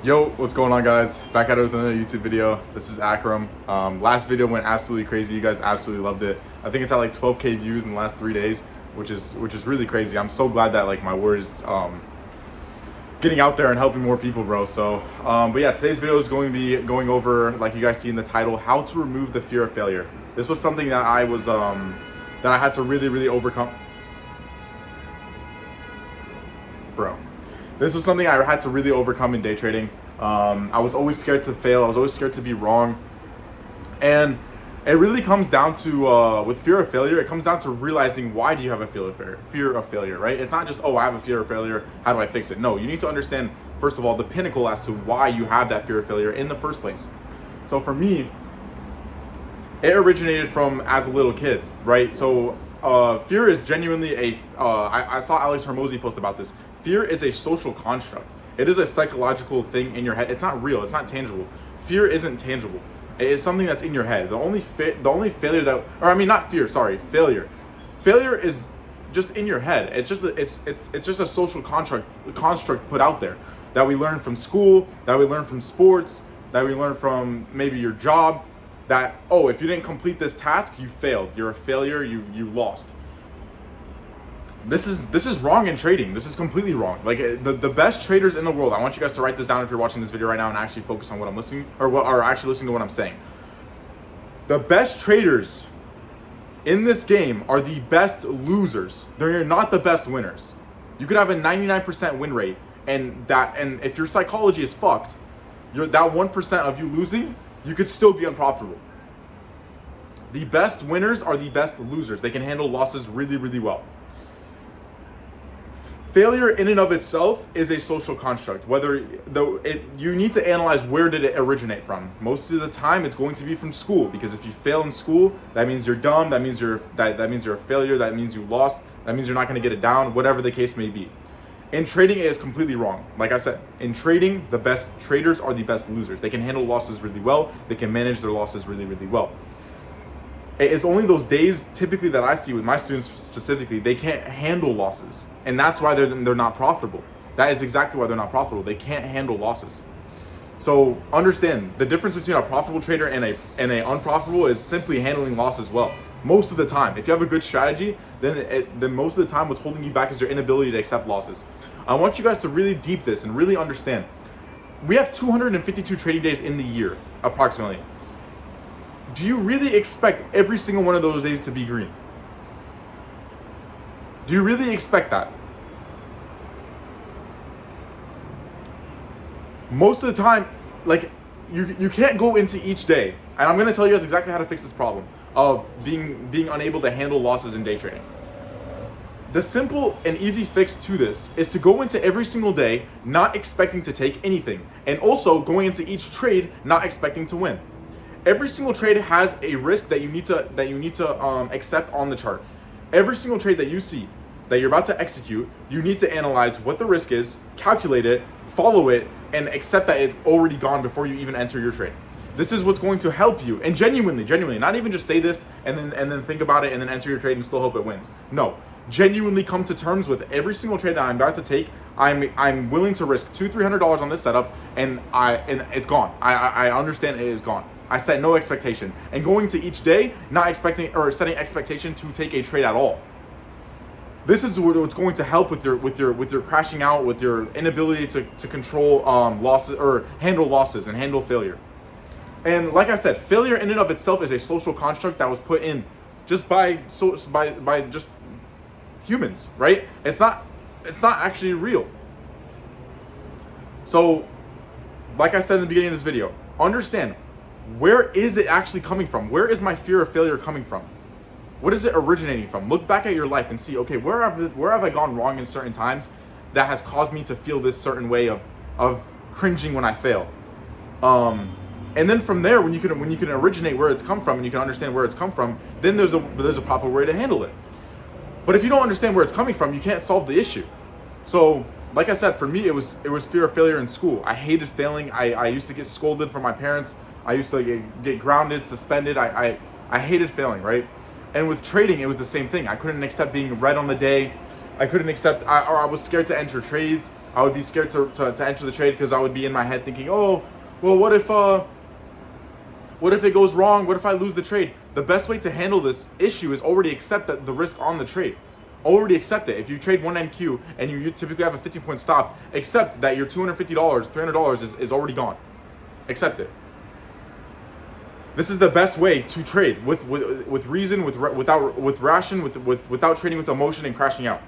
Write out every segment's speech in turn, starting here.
Yo, what's going on, guys? Back at it with another YouTube video. This is Akram. Last video went absolutely crazy. You guys absolutely loved it. I think it's at like 12K views in the last 3 days, which is really crazy. I'm so glad that like my word is getting out there and helping more people, bro. So, but yeah, today's video is going to be going over, like you guys see in the title, how to remove the fear of failure. This was something that I was that I had to really overcome, bro. This was something I had to really overcome in day trading. I was always scared to fail. I was always scared to be wrong. And it really comes down to, with fear of failure, it comes down to realizing why do you have a fear of failure, right? It's not just, oh, I have a fear of failure, how do I fix it? No, you need to understand, first of all, the pinnacle as to why you have that fear of failure in the first place. So for me, it originated from as a little kid, right? So fear is genuinely I saw Alex Hormozi post about this. Fear is a social construct. It is a psychological thing in your head. It's not real. It's not tangible. Fear isn't tangible. It is something that's in your head. The only failure that, or I mean, not fear. Sorry, failure. Failure is just in your head. It's just a social construct put out there that we learn from school, that we learn from sports, that we learn from maybe your job. That, oh, if you didn't complete this task, you failed. You're a failure. You lost. This is wrong in trading. This is completely wrong. Like the best traders in the world. I want you guys to write this down if you're watching this video right now and actually focus on what I'm listening or actually listening to what I'm saying. The best traders in this game are the best losers. They're not the best winners. You could have a 99% win rate, and if your psychology is fucked, that 1% of you losing, you could still be unprofitable. The best winners are the best losers. They can handle losses really well. Failure in and of itself is a social construct. You need to analyze where did it originate from. Most of the time, it's going to be from school, because if you fail in school, that means you're dumb. That means you're a failure. That means you lost. That means you're not going to get it down. Whatever the case may be. In trading, it is completely wrong. Like I said, in trading, the best traders are the best losers. They can handle losses really well. They can manage their losses really well. It's only those days typically that I see with my students specifically, they can't handle losses. And that's why they're not profitable. That is exactly why they're not profitable. They can't handle losses. So understand the difference between a profitable trader and a unprofitable is simply handling losses well. Most of the time, if you have a good strategy, then most of the time what's holding you back is your inability to accept losses. I want you guys to really deep this and really understand. We have 252 trading days in the year, approximately. Do you really expect every single one of those days to be green? Do you really expect that? Most of the time, like, you can't go into each day, and I'm gonna tell you guys exactly how to fix this problem of being unable to handle losses in day trading. The simple and easy fix to this is to go into every single day not expecting to take anything, and also going into each trade not expecting to win. Every single trade has a risk that you need to accept on the chart. Every single trade that you see that you're about to execute, you need to analyze what the risk is, calculate it, follow it, and accept that it's already gone before you even enter your trade. This is what's going to help you, and genuinely, not even just say this and then think about it and then enter your trade and still hope it wins. No, genuinely come to terms with every single trade that I'm about to take. I'm willing to risk $200-300 on this setup, and it's gone. I understand it is gone. I set no expectation, and going to each day not expecting or setting expectation to take a trade at all. This is what's going to help with your crashing out, with your inability to control losses or handle losses and handle failure. And like I said, failure in and of itself is a social construct that was put in just by just humans, right? It's not actually real. So, like I said in the beginning of this video, understand, where is it actually coming from? Where is my fear of failure coming from? What is it originating from? Look back at your life and see, okay, where have I gone wrong in certain times that has caused me to feel this certain way of cringing when I fail? And then from there, when you can originate where it's come from and you can understand where it's come from, then there's a proper way to handle it. But if you don't understand where it's coming from, you can't solve the issue. So, like I said, for me, it was fear of failure in school. I hated failing. I used to get scolded from my parents. I used to get grounded, suspended. I hated failing, right? And with trading, it was the same thing. I couldn't accept being red on the day. I couldn't accept, or I was scared to enter trades. I would be scared to enter the trade because I would be in my head thinking, oh, well, what if it goes wrong? What if I lose the trade? The best way to handle this issue is already accept the risk on the trade. Already accept it. If you trade one NQ and you typically have a 15-point stop, accept that your $250, $300 is already gone. Accept it. This is the best way to trade with reason, without trading with emotion and crashing out.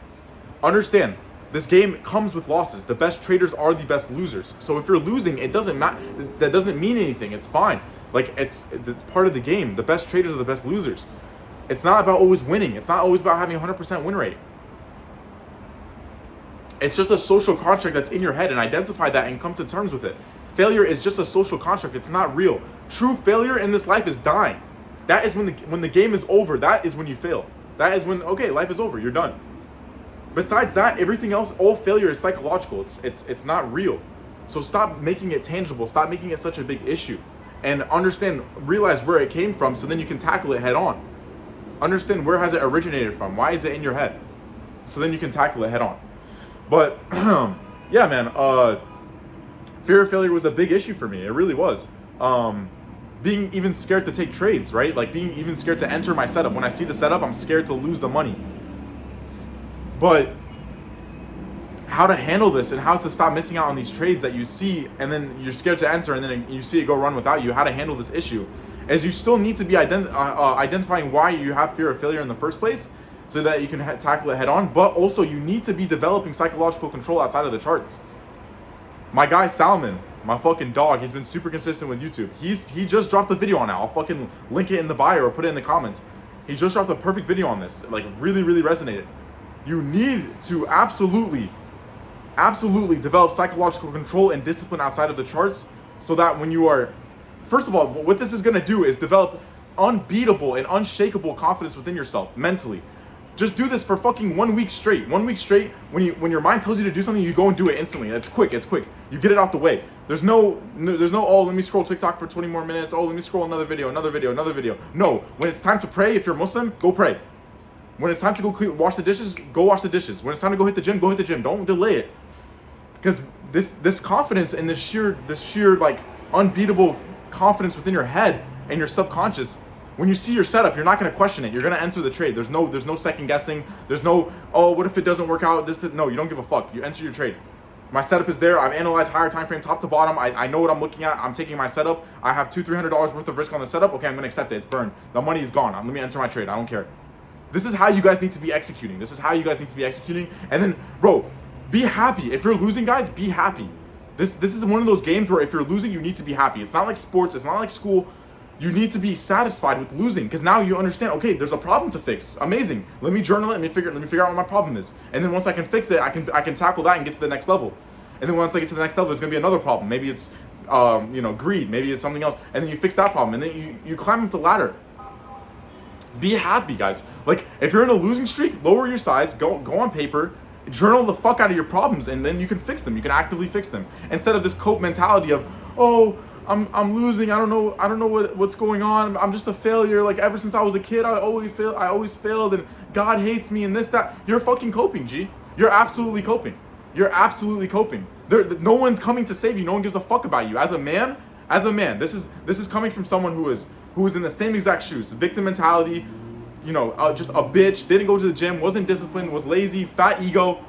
Understand, this game comes with losses. The best traders are the best losers. So if you're losing, it doesn't matter. That doesn't mean anything. It's fine. Like it's part of the game. The best traders are the best losers. It's not about always winning. It's not always about having 100% win rate. It's just a social contract that's in your head, and identify that and come to terms with it. Failure is just a social contract. It's not real. True failure in this life is dying. That is when the game is over. That is when you fail. That is when, okay, life is over. You're done. Besides that, everything else, all failure is psychological. It's not real. So stop making it tangible. Stop making it such a big issue. And understand, realize where it came from, so then you can tackle it head on. Understand, where has it originated from? Why is it in your head? So then you can tackle it head on. But yeah, man, fear of failure was a big issue for me. It really was. Being even scared to take trades, right? Like being even scared to enter my setup. When I see the setup, I'm scared to lose the money. But how to handle this and how to stop missing out on these trades that you see and then you're scared to enter and then you see it go run without you, how to handle this issue is you still need to be identifying why you have fear of failure in the first place so that you can tackle it head on, but also you need to be developing psychological control outside of the charts. My guy Salman, my fucking dog, he's been super consistent with YouTube. He just dropped a video on it. I'll fucking link it in the bio or put it in the comments. He just dropped a perfect video on this. Like really, really resonated. You need to absolutely develop psychological control and discipline outside of the charts so that when you are, first of all, what this is going to do is develop unbeatable and unshakable confidence within yourself mentally. Just do this for fucking 1 week straight. 1 week straight, when your mind tells you to do something, you go and do it instantly. It's quick. You get it out the way. There's no, oh, let me scroll TikTok for 20 more minutes. Oh, let me scroll another video. No, when it's time to pray, if you're Muslim, go pray. When it's time to go wash the dishes, go wash the dishes. When it's time to go hit the gym, go hit the gym. Don't delay it. Because this confidence and this sheer like unbeatable confidence within your head and your subconscious, when you see your setup, you're not going to question it. You're going to enter the trade. There's no second guessing. There's no, oh, what if it doesn't work out? No, you don't give a fuck. You enter your trade. My setup is there. I've analyzed higher time frame top to bottom. I know what I'm looking at. I'm taking my setup. I have $200-$300 worth of risk on the setup. Okay, I'm going to accept it. It's burned. The money is gone. Let me enter my trade. I don't care. This is how you guys need to be executing. And then, bro, be happy. If you're losing, guys, be happy. This is one of those games where if you're losing, you need to be happy. It's not like sports. It's not like school. You need to be satisfied with losing because now you understand, okay, there's a problem to fix. Amazing. Let me journal it. Let me figure out what my problem is. And then once I can fix it, I can tackle that and get to the next level. And then once I get to the next level, there's going to be another problem. Maybe it's greed. Maybe it's something else. And then you fix that problem. And then you climb up the ladder. Be happy, guys. Like, if you're in a losing streak, lower your size, go on paper, journal the fuck out of your problems, and then you can fix them. You can actively fix them. Instead of this cope mentality of, oh, I'm losing, I don't know what's going on, I'm just a failure, like ever since I was a kid, I always failed, and God hates me, and this, that. You're fucking coping, G. You're absolutely coping. No one's coming to save you. No one gives a fuck about you. As a man, this is coming from someone who is in the same exact shoes. Victim mentality, just a bitch, didn't go to the gym, wasn't disciplined, was lazy, fat ego.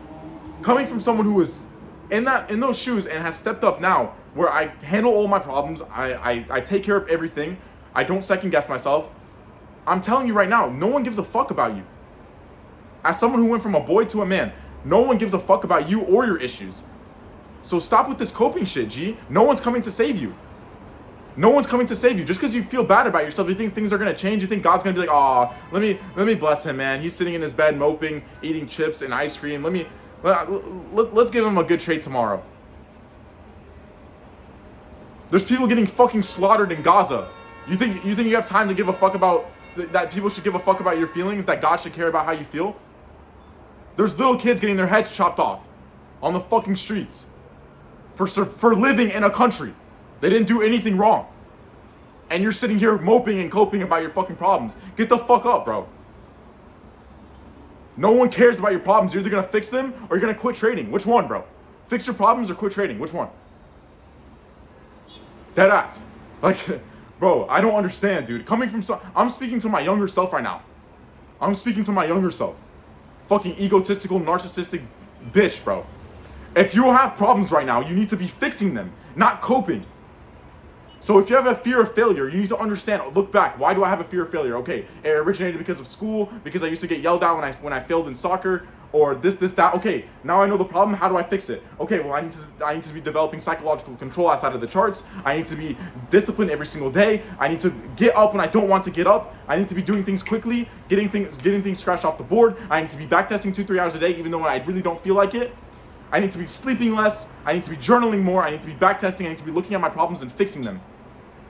Coming from someone who was in those shoes and has stepped up now, where I handle all my problems, I take care of everything, I don't second guess myself. I'm telling you right now, no one gives a fuck about you. As someone who went from a boy to a man, no one gives a fuck about you or your issues. So stop with this coping shit, G. No one's coming to save you. Just because you feel bad about yourself, you think things are gonna change, you think God's gonna be like, oh, let me bless him, man. He's sitting in his bed moping, eating chips and ice cream. Let's give him a good trade tomorrow. There's people getting fucking slaughtered in Gaza. You think you have time to give a fuck about that? People should give a fuck about your feelings, that God should care about how you feel? There's little kids getting their heads chopped off on the fucking streets for living in a country. They didn't do anything wrong. And you're sitting here moping and coping about your fucking problems. Get the fuck up, bro. No one cares about your problems. You're either gonna fix them or you're gonna quit trading. Which one, bro? Fix your problems or quit trading. Which one? Dead ass. Like, bro, I don't understand, dude. I'm speaking to my younger self right now. I'm speaking to my younger self. Fucking egotistical, narcissistic bitch, bro. If you have problems right now, you need to be fixing them, not coping. So if you have a fear of failure, you need to understand, look back, why do I have a fear of failure? Okay, it originated because of school, because I used to get yelled at when I failed in soccer, or this, that. Okay, now I know the problem, how do I fix it? Okay, well, I need to be developing psychological control outside of the charts. I need to be disciplined every single day. I need to get up when I don't want to get up. I need to be doing things quickly, getting things scratched off the board. I need to be backtesting 2-3 hours a day, even though I really don't feel like it. I need to be sleeping less. I need to be journaling more. I need to be backtesting. I need to be looking at my problems and fixing them.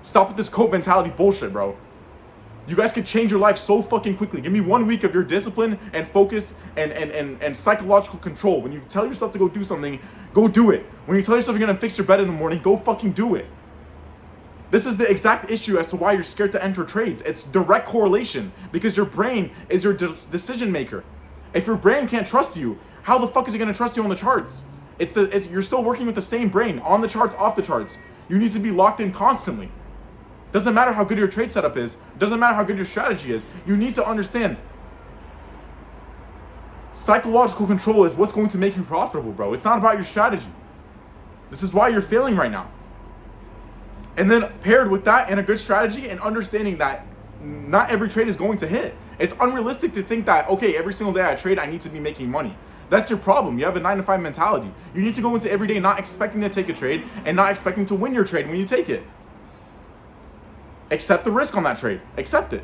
Stop with this cope mentality bullshit, bro. You guys could change your life so fucking quickly. Give me 1 week of your discipline and focus and psychological control. When you tell yourself to go do something, go do it. When you tell yourself you're gonna fix your bed in the morning, go fucking do it. This is the exact issue as to why you're scared to enter trades. It's direct correlation because your brain is your decision maker. If your brain can't trust you, how the fuck is it gonna trust you on the charts? You're still working with the same brain on the charts, off the charts. You need to be locked in constantly. Doesn't matter how good your trade setup is. Doesn't matter how good your strategy is. You need to understand psychological control is what's going to make you profitable, bro. It's not about your strategy. This is why you're failing right now. And then paired with that and a good strategy and understanding that not every trade is going to hit. It's unrealistic to think that, okay, every single day I trade, I need to be making money. That's your problem. You have a 9-to-5 mentality. You need to go into every day not expecting to take a trade and not expecting to win your trade when you take it. Accept the risk on that trade. Accept it.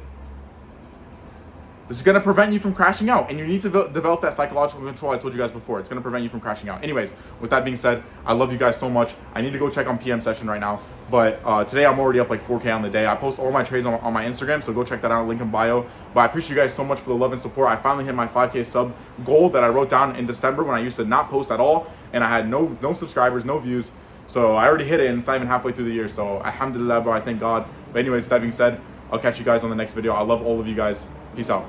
This is going to prevent you from crashing out, and you need to develop that psychological control I told you guys before. It's going to prevent you from crashing out. Anyways, with that being said, I love you guys so much. I need to go check on PM session right now, but today I'm already up like 4K on the day. I post all my trades on my Instagram, so go check that out, link in bio. But I appreciate you guys so much for the love and support. I finally hit my 5K sub goal that I wrote down in December when I used to not post at all, and I had no subscribers, no views. So I already hit it, and it's not even halfway through the year. So alhamdulillah, bro, I thank God. But anyways, with that being said, I'll catch you guys on the next video. I love all of you guys. Peace out.